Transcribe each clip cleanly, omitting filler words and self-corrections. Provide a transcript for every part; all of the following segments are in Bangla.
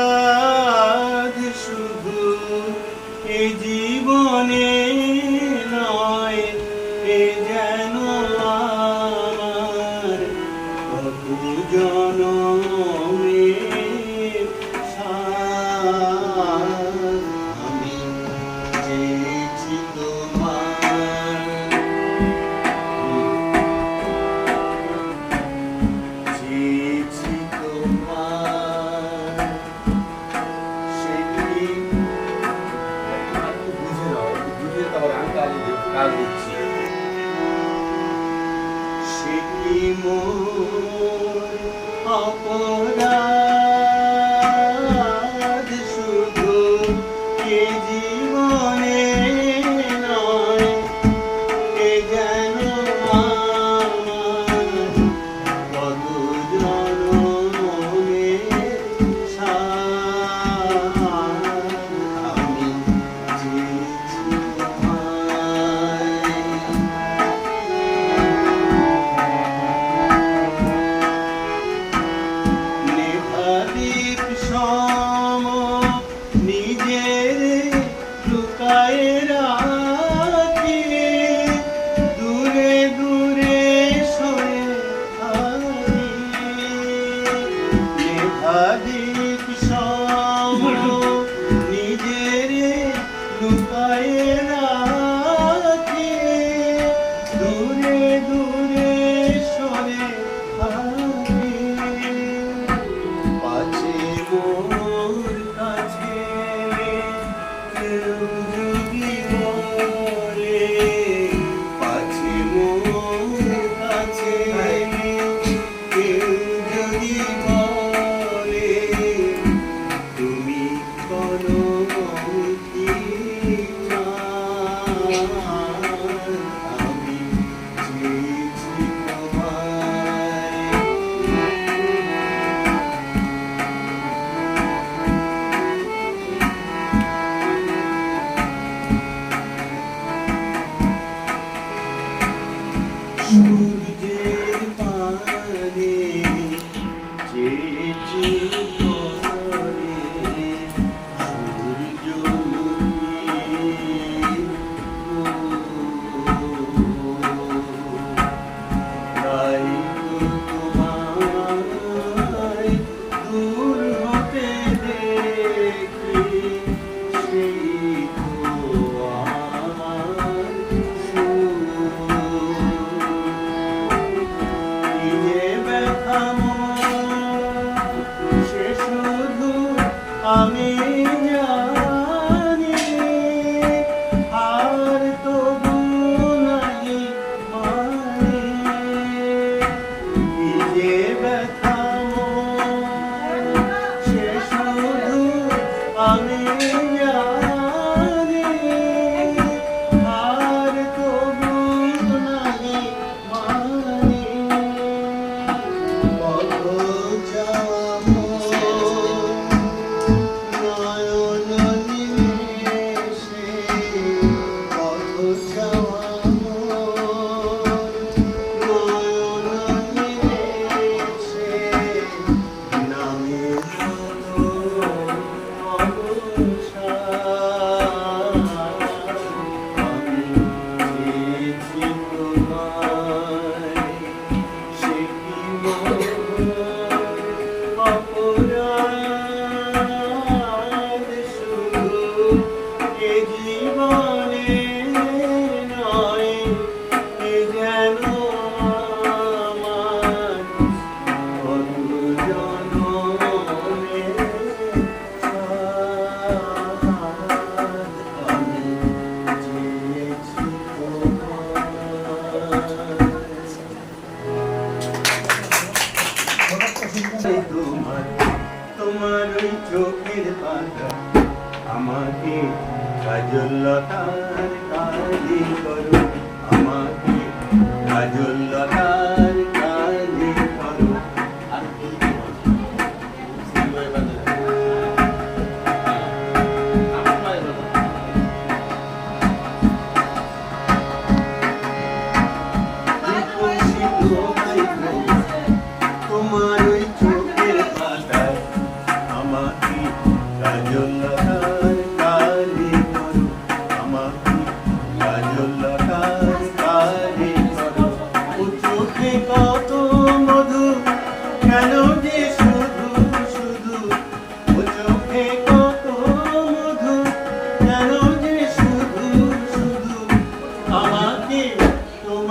অপরাধ শুধু এ জীবনে নয়, এ যেন আমার কত জনমের সাথ। আমি চেয়েছি তোমার, চেয়েছি তোমার সে কি বুঝে তারপর আমি কাজ দিচ্ছি। সে কি মোর অপরাধ শুধু এ জীবনে নয়, এ যেন আমার কত জনমের সাথ। আমি চেয়েছি তোমায়, নেভাদ্বীপ সম নিজের লুকায়ে রাখি, দূরে দূরে সরে থাকি। নেভাদ্বীপ সম নিজের লুকায়ে রাখি, দূরে দূরে সরে থাকি। পাছে মোর কাছে কেউ যদি বলে, পাছে মোর কাছে কেউ যদি বলে, তুমি করো কি চাও, আমি চেয়েছি তোমায়। সূর্যের পানে চেয়েছি পরে, সূর্যমুখী তাই তো তোমায় দূর হতে দেখি, সেই তো আমার সুর।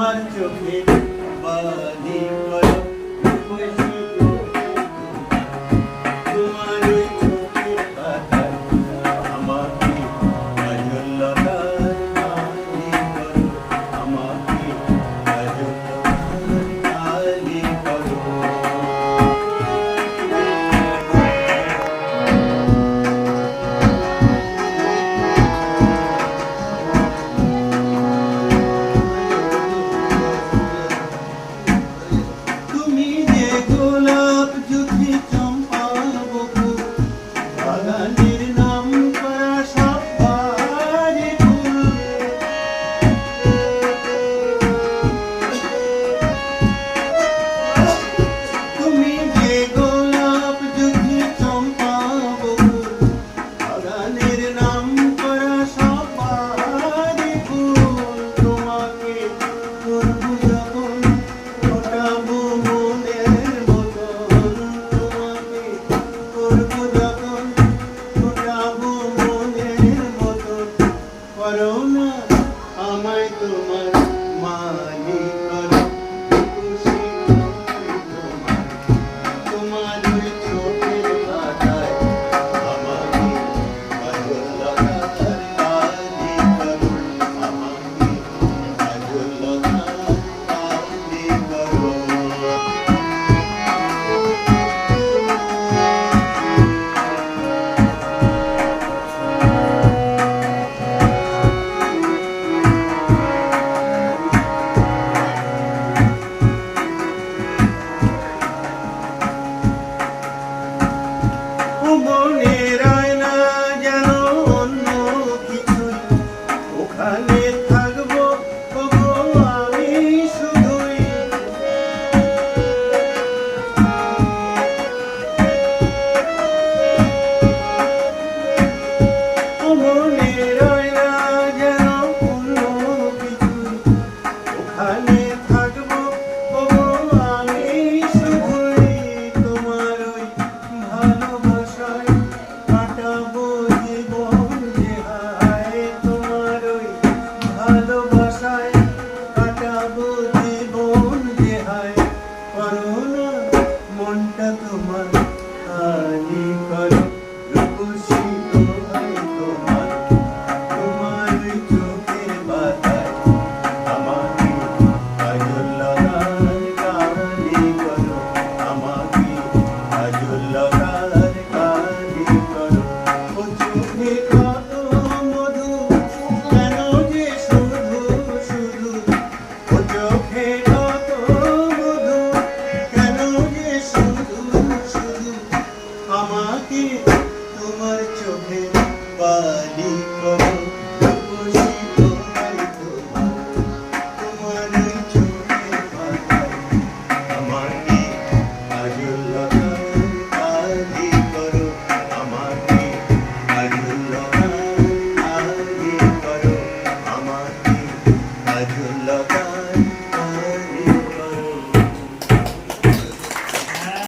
তোমার চোখে বালি করো রূপসী গো। তোমার ওই চোখের পাতায় আমাকে কাজল লতার মালি করো, আমাকে কাজল লতার মালি করো। তুমি যে গোলাপ জুথি চম্পা বকুল, বাগানের নাম করা সব বাড়ি ফুল। তুমি যে গোলাপ জুথি চম্পা বকুল, বাগানের নাম করা সব বাড়ি ফুল। তোমাকে করব যখন ফোটাবো মনের মতন, তোমাকে করব যখন ফোটাবো মনের মতন। করো না আমায় তোমার মালিক করো, খুশি করি তোমায়। তোমার ওই চোখের পাতায় আমাকে কাজল লতার কালি করো, আমাকে কাজল লতার কালি করো। মনের আয়না যেন অন্য কিছুই, ওখানে থাকবো ওগো আমি শুধুই। মনের আয়না যেন অন্য কিছুই, ওখানে থাকবো ওগো আমি শুধুই। তোমার ওই ভালোবাসায় কাটাবো জীবন যে হায়, তোমার ওই ভালোবাসায় কাটাবো জীবন যে হায়। করো না মনটা তোমার খালি করো, রূপসী গো ভাই তোমার। তোমার ওই চোখের পাতায় আমাকে কাজল লতার কালি করো, আমাকে কাজল লতার কালি করো। ও চোখে কত মধু, কেন যে শুধু শুধু, ও চোখে কত মধু, কেন যে শুধু শুধু। আমাকে তোমার চোখে বালি